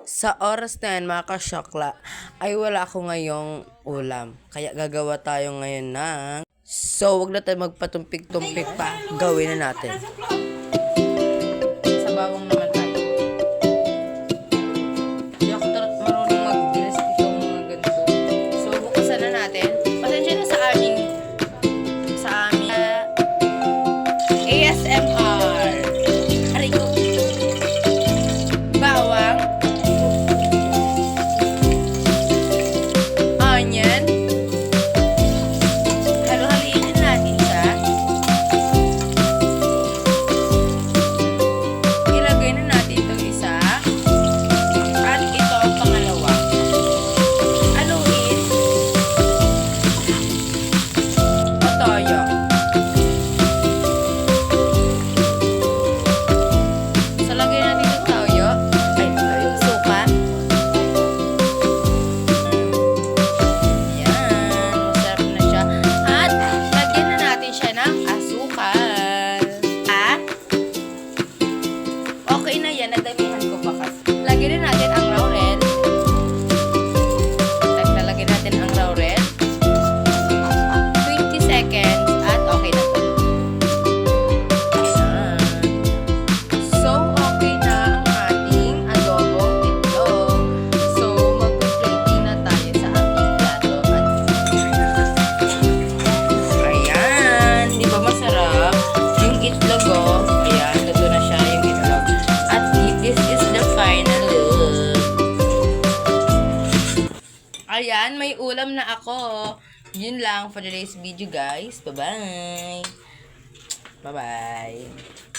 Sa oras na yan, mga kasyokla, ay wala ako ngayong ulam. Kaya gagawa tayo ngayon ng... So, wag na tayo magpatumpik-tumpik pa. Gawin na natin. Sa bawang naman tayo. Hindi ako marunong mag-dress itong mga ganito. So, bukasan na natin. Pasensya na sa aming ASMR. Aray ko. Bawang. Onion. Halo-haliin natin siya. Ilagay na natin itong isa. At ito ang pangalawa. Haluin. O toyo. So, lagay natin yung toyo. Ay, toyo. Suka. Yan. Masarap na siya. At, lagyan na natin siya ng asukal. At, okay na yan. Nadamihan ko pa kasi. Lagyan na natin ang laurel. Lalagyan natin ang laurel. 20 seconds. At, okay na to. Ayan. So, okay na ang ating adobong itlog. So, magpa-plating na tayo sa ating plato. Ayan. Di ba masarap? Yung itlog, oh. Ayan, luto na siya yung itlog. At this is the final look. Ayan, may ulam na ako. Yun lang for today's video, guys. Bye-bye. Bye-bye.